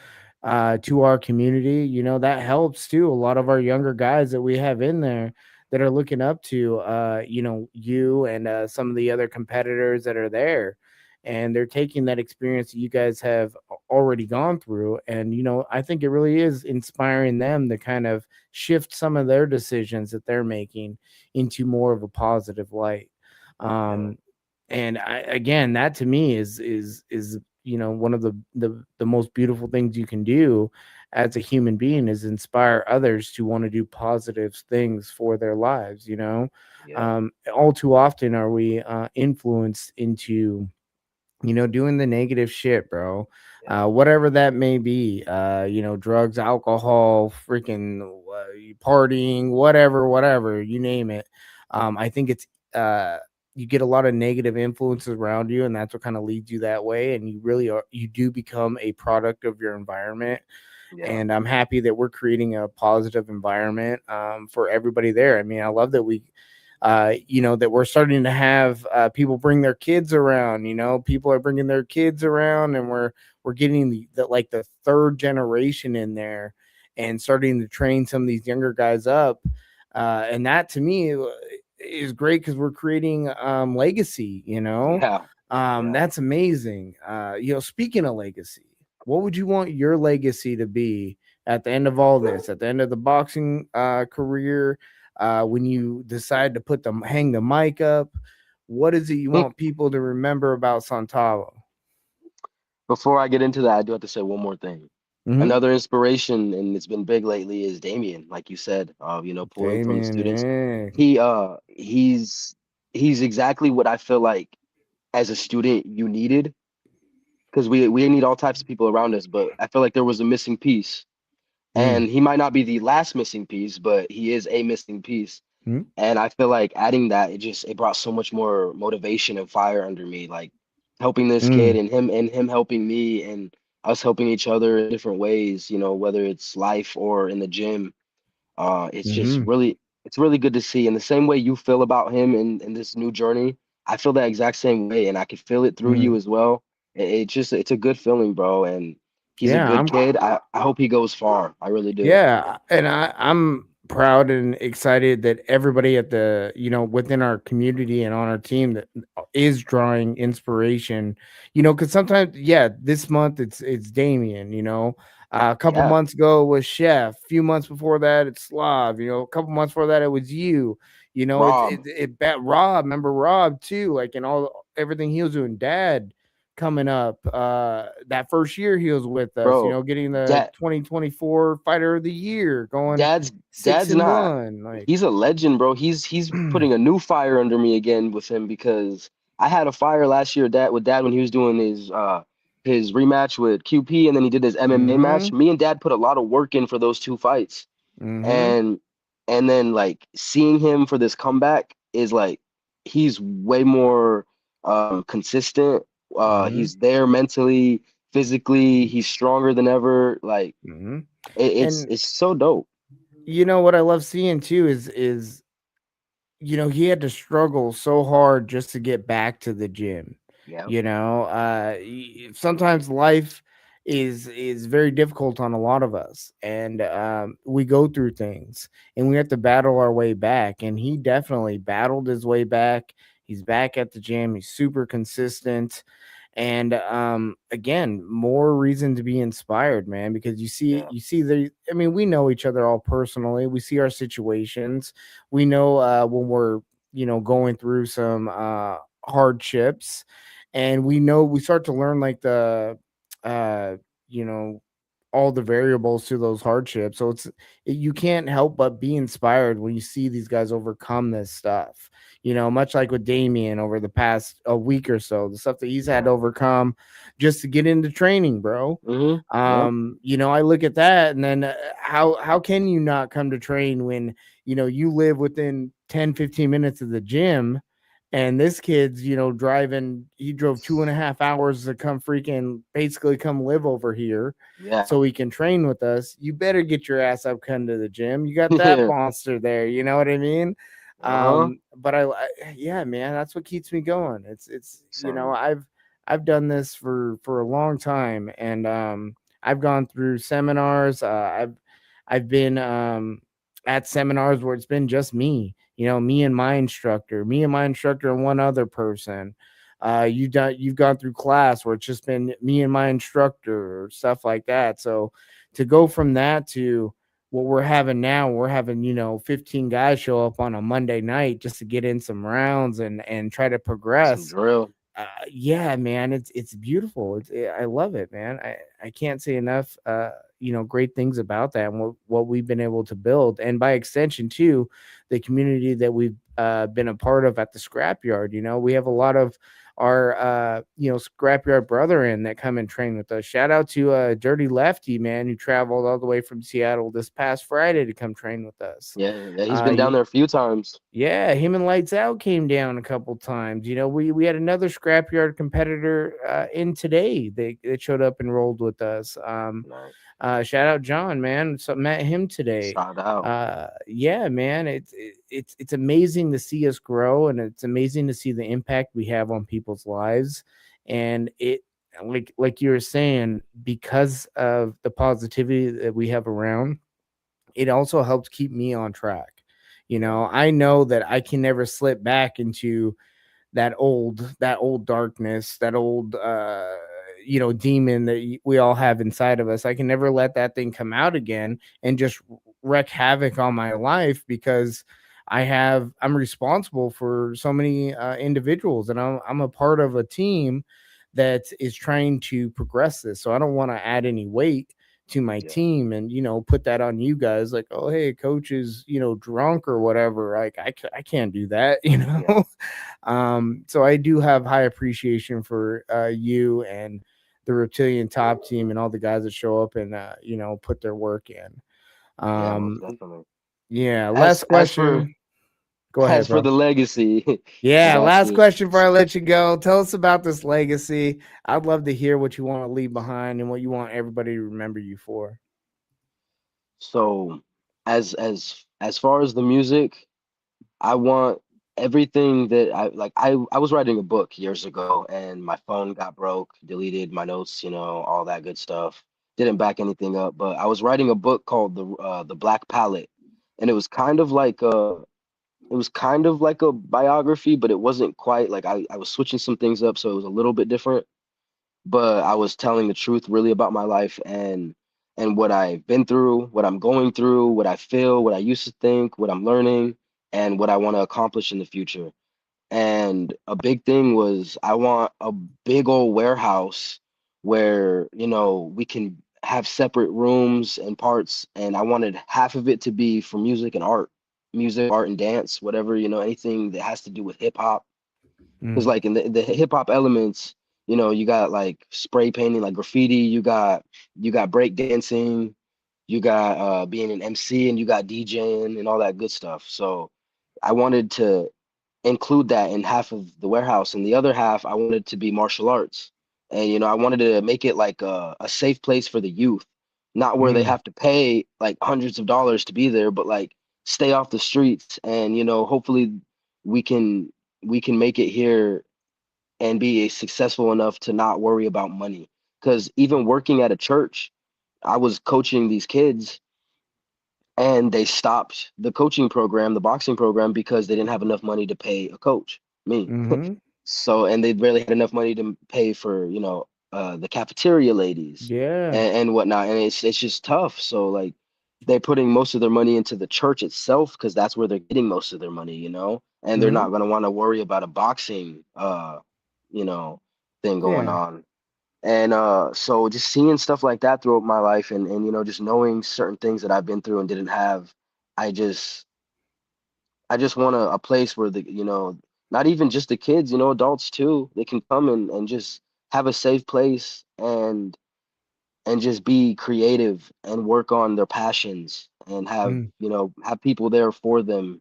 to our community, that helps too. A lot of our younger guys that we have in there that are looking up to, you and some of the other competitors that are there. And they're taking that experience that you guys have already gone through. And, I think it really is inspiring them to kind of shift some of their decisions that they're making into more of a positive light. Yeah, Um, and again, that to me is one of the most beautiful things you can do as a human being is inspire others to want to do positive things for their lives. yeah, All too often are we influenced into doing the negative shit, bro. yeah, Whatever that may be, drugs, alcohol, freaking partying, whatever, you name it. I think it's uh, you get a lot of negative influences around you, and that's what kind of leads you that way. And you do become a product of your environment. yeah, And I'm happy that we're creating a positive environment for everybody there. I mean, I love that that we're starting to have people bring their kids around. People are bringing their kids around, and we're getting the third generation in there, and starting to train some of these younger guys up. And that to me is great because we're creating legacy. yeah, yeah. That's amazing. Speaking of legacy, what would you want your legacy to be at the end of all this? At the end of the boxing career, when you decide to hang the mic up, what is it you Mm. want people to remember about Son Tavo? Before I get into that, I do have to say one more thing. Mm-hmm. Another inspiration, and it's been big lately, is Damien, like you said, pulling from the Damien, students. yeah. He's exactly what I feel like as a student you needed, because we need all types of people around us, but I feel like there was a missing piece. Mm. And he might not be the last missing piece, but he is a missing piece. Mm. And I feel like adding that, it brought so much more motivation and fire under me, like helping this kid Mm. and him helping me and us helping each other in different ways, whether it's life or in the gym. It's just Mm-hmm. really good to see. And the same way you feel about him in this new journey, I feel that exact same way, and I could feel it through you Mm. as well. It's a good feeling, bro. And he's a Yeah, good kid. I hope he goes far. I really do. Yeah, and I'm proud and excited that everybody at within our community and on our team that is drawing inspiration. Because sometimes, yeah, this month it's Damien. A couple Yeah, months ago it was Chef. A few months before that it's Slav. A couple months before that it was you. Rob, Rob. Remember Rob too? Like in all everything he was doing. Dad coming up. That first year he was with us, bro. getting the Dad, 2024 fighter of the year, going Dad's six Dad's and not. one. Like, He's a legend, bro. He's putting a new fire under me again with him because I had a fire last year, Dad when he was doing his rematch with QP and then he did his MMA match. mm-hmm, Me and Dad put a lot of work in for those two fights. mm-hmm, And and then like seeing him for this comeback is like he's way more consistent. mm-hmm, He's there mentally, physically, he's stronger than ever. Like mm-hmm. it's And it's so dope. what I love seeing too is he had to struggle so hard just to get back to the gym. Yeah. Sometimes life is very difficult on a lot of us, and we go through things, and we have to battle our way back. And he definitely battled his way back. He's back at the gym. He's super consistent. And again, more reason to be inspired, man, because Yeah. you see the I mean, we know each other all personally. We see our situations. We know when we're, going through some hardships, and we start to learn like uh you know all the variables to those hardships. So you can't help but be inspired when you see these guys overcome this stuff. Much like with Damien over the past a week or so, the stuff that he's had Yeah. to overcome just to get into training, bro. Mm-hmm. Yep. I look at that, and then how can you not come to train when you live within 10-15 minutes of the gym, and this kid's, driving, he drove 2.5 hours to come freaking basically come live over here Yeah. so he can train with us. You better get your ass up, come to the gym. You got that Yeah. monster there. You know what I mean? Uh-huh. But yeah, man, that's what keeps me going. It's Same. I've done this for a long time, and I've gone through seminars. I've been at seminars where it's been just me, me and my instructor and one other person. You've gone through class where it's just been me and my instructor or stuff like that. So to go from that to what we're having now, we're having 15 guys show up on a Monday night just to get in some rounds and try to Some progress. drill. Yeah, man, it's beautiful. I love it, man. I can't say enough great things about that and what we've been able to build, and by extension too, the community that we've been a part of at the scrapyard. We have a lot of our scrapyard brethren that come and train with us. Shout out to Dirty Lefty, man, who traveled all the way from Seattle this past Friday to come train with us. Yeah, yeah, he's uh been down there a few times. yeah, him and Lights Out came down a couple times. We had another scrapyard competitor in today. They showed up and rolled with us. Nice. Shout out John, man. So met him today. Shout out. Yeah, man. It's amazing to see us grow, and it's amazing to see the impact we have on people's lives. And it like you were saying, because of the positivity that we have around, it also helps keep me on track. Yeah. I know that I can never slip back into that old darkness, that old demon that we all have inside of us. I can never let that thing come out again and just wreak havoc on my life, because I'm responsible for so many individuals, and I'm a part of a team that is trying to progress this. So I don't want to add any weight to my Yeah. team and put that on you guys, like, oh hey, coach is drunk or whatever. Like I can't do that. Yeah. So I do have high appreciation for you and the Reptilian Top team and all the guys that show up and put their work in. Yeah, most um definitely. yeah, As last as for question. Go ahead, as for bro. the legacy, Yeah, got last you. question before I let you go. Tell us about this legacy. I'd love to hear what you want to leave behind and what you want everybody to remember you for. So, as far as the music, I want everything that I like. I was writing a book years ago, and my phone got broke, deleted my notes, all that good stuff. Didn't back anything up, but I was writing a book called the Black Palette, and it was kind of like a biography, but it wasn't quite like I was switching some things up, so it was a little bit different. But I was telling the truth really about my life and what I've been through, what I'm going through, what I feel, what I used to think, what I'm learning, and what I want to accomplish in the future. And a big thing was I want a big old warehouse where, we can have separate rooms and parts. And I wanted half of it to be for music, art and dance, whatever, anything that has to do with hip hop. Because Mm, like in the hip hop elements, you got like spray painting, like graffiti, you got break dancing, you got being an MC, and you got DJing and all that good stuff. So I wanted to include that in half of the warehouse, and the other half I wanted to be martial arts. And I wanted to make it like a safe place for the youth, not where they mm, have to pay like hundreds of dollars to be there, but like stay off the streets. And hopefully we can we can make it here and be successful enough to not worry about money. Because even working at a church, I was coaching these kids and they stopped the coaching program, the boxing program, because they didn't have enough money to pay a coach, me. mm-hmm. So, and they barely had enough money to pay for, the cafeteria ladies Yeah. and whatnot. And it's just tough. So like they're putting most of their money into the church itself because that's where they're getting most of their money, and they're not Mm-hmm. going to want to worry about a boxing, you know, thing going Yeah. on. And so just seeing stuff like that throughout my life and just knowing certain things that I've been through and didn't have, I just I just want a place where not even just the kids, adults too, they can come and just have a safe place and just be creative and work on their passions and Mm, have people there for them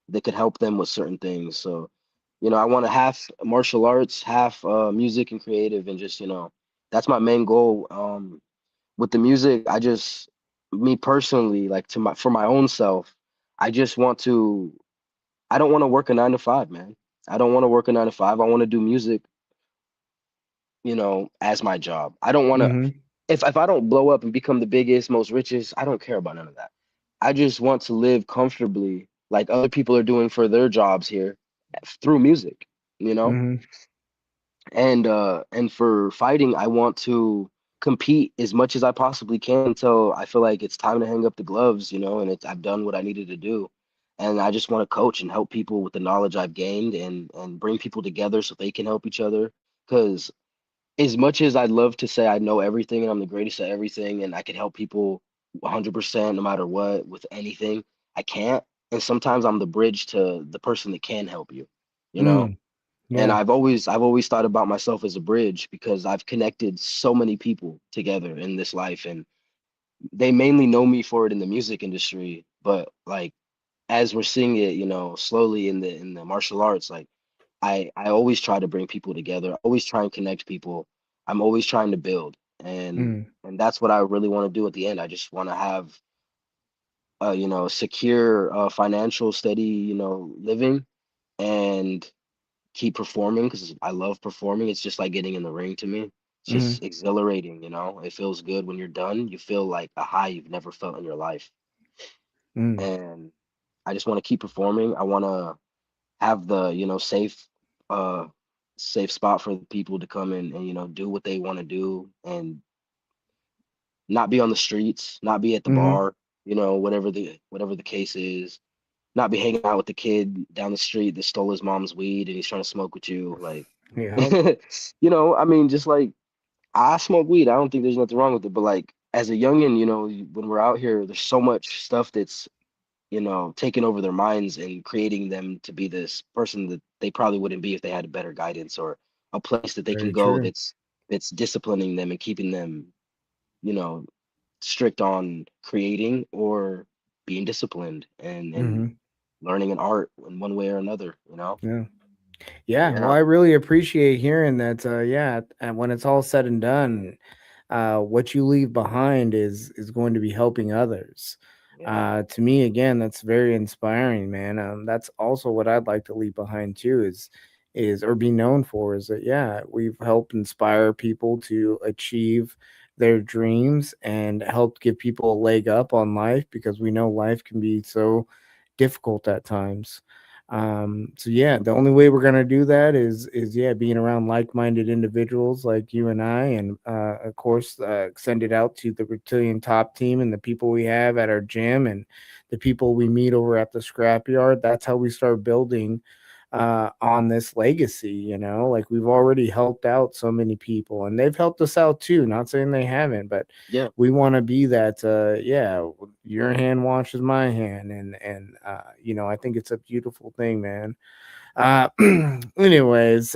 that could help them with certain things. So, I want to half martial arts, half music and creative, and just that's my main goal. With the music, me personally, like for my own self, I just want to I don't want to work a 9 to 5, man. I don't want to work a 9 to 5. I want to do music, as my job. I don't want to, Mhm. if I don't blow up and become the biggest, most richest, I don't care about none of that. I just want to live comfortably like other people are doing for their jobs here through music, you know? Mhm. And for fighting, I want to compete as much as I possibly can until I feel like it's time to hang up the gloves, and I've done what I needed to do. And I just want to coach and help people with the knowledge I've gained and bring people together so they can help each other. Because as much as I'd love to say I know everything and I'm the greatest at everything and I can help people 100% no matter what with anything, I can't. And sometimes I'm the bridge to the person that can help you, you know? Mm. And Yeah. I've always thought about myself as a bridge because I've connected so many people together in this life, and they mainly know me for it in the music industry, but like as we're seeing it, slowly in the martial arts, like I always try to bring people together. I always try and connect people. I'm always trying to build, and Mm. and that's what I really want to do at the end. I just want to have secure financial steady, living, and keep performing because I love performing. It's just like getting in the ring to me. It's just Mhm. exhilarating. It feels good when you're done. You feel like a high you've never felt in your life. Mm. And I just want to keep performing. I want to have the, uh safe spot for the people to come in and, do what they want to do and not be on the streets, not be at the Mhm. bar, whatever the case is, not be hanging out with the kid down the street that stole his mom's weed and he's trying to smoke with you. Like, Yep. I mean, just like I smoke weed. I don't think there's nothing wrong with it. But like as a youngin, when we're out here, there's so much stuff that's, taking over their minds and creating them to be this person that they probably wouldn't be if they had better guidance or a place that they can Very go true. that's disciplining them and keeping them, you know, strict on creating or being disciplined and Mhm. learning an art in one way or another, Yeah. Yeah, well, Yeah. I really appreciate hearing that. Yeah, and when it's all said and done, what you leave behind is going to be helping others. Yeah. To me, again, that's very inspiring, man. That's also what I'd like to leave behind too. Is or be known for is that yeah, we've helped inspire people to achieve their dreams and helped give people a leg up on life because we know life can be so difficult at times. So yeah, the only way we're gonna do that is yeah, being around like-minded individuals like you and I, and of course, send it out to the Reptilian Top team and the people we have at our gym and the people we meet over at the scrapyard. That's how we start building on this legacy. Like we've already helped out so many people, and they've helped us out too. Not saying they haven't, but Yeah. we want to be that. Yeah, your hand washes my hand, and I think it's a beautiful thing, man. uh Anyways,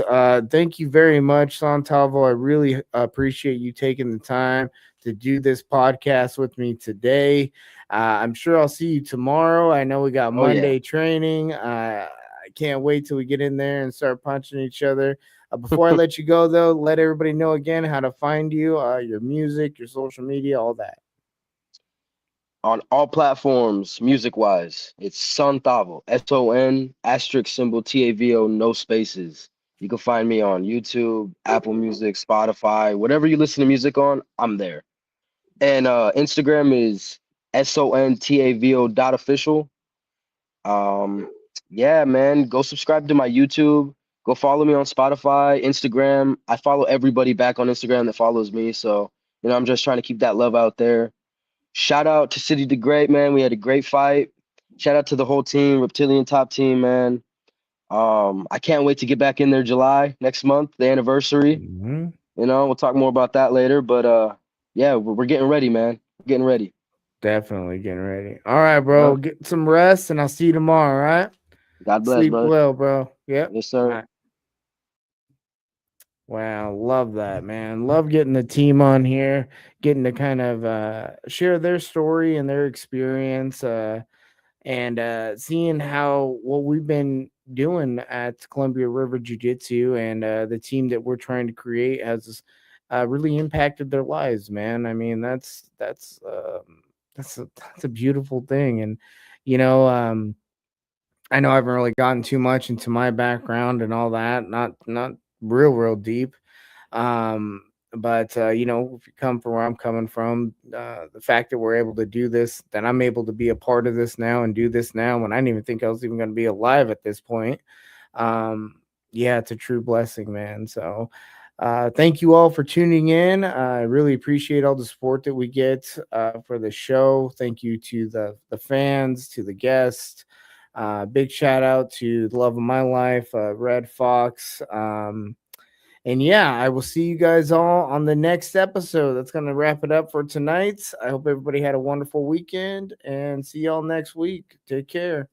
thank you very much, Son Tavo. I really appreciate you taking the time to do this podcast with me today. I'm sure I'll see you tomorrow. I know we got Oh yeah. Monday training. I can't wait till we get in there and start punching each other. Before I let you go, though, let everybody know again how to find you, your music, your social media, all that. On all platforms, music wise, it's Son Tavo, SON asterisk symbol TAVO, no spaces. You can find me on YouTube, Apple Music, Spotify, whatever you listen to music on, I'm there. And Instagram is SONTAVO dot official. Um, yeah, man, go subscribe to my YouTube. Go follow me on Spotify, Instagram. I follow everybody back on Instagram that follows me. So, I'm just trying to keep that love out there. Shout out to City the Great, man. We had a great fight. Shout out to the whole team, Reptilian Top team, man. I can't wait to get back in there July next month, the anniversary. Mhm. We'll talk more about that later. But yeah, we're getting ready, man. We're getting ready. Definitely getting ready. All right, Yeah. bro. Get some rest, and I'll see you tomorrow. All right. God bless, Sleep brother. well, bro. Yep. Yes, All sir. right. Wow, love that, man. Love getting the team on here, getting to kind of share their story and their experience, and seeing how what we've been doing at Columbia River Jiu Jitsu and the team that we're trying to create has really impacted their lives, man. I mean, that's a beautiful thing, and you know. I know I haven't really gotten too much into my background and all that. Not real deep. But if you come from where I'm coming from, the fact that we're able to do this, that I'm able to be a part of this now and do this now when I didn't even think I was even going to be alive at this point. um yeah, it's a true blessing, man. So thank you all for tuning in. I really appreciate all the support that we get for the show. Thank you to the fans, to the guests. Big shout out to the love of my life, Red Fox. And yeah, I will see you guys all on the next episode. That's going to wrap it up for tonight. I hope everybody had a wonderful weekend and see y'all next week. Take care.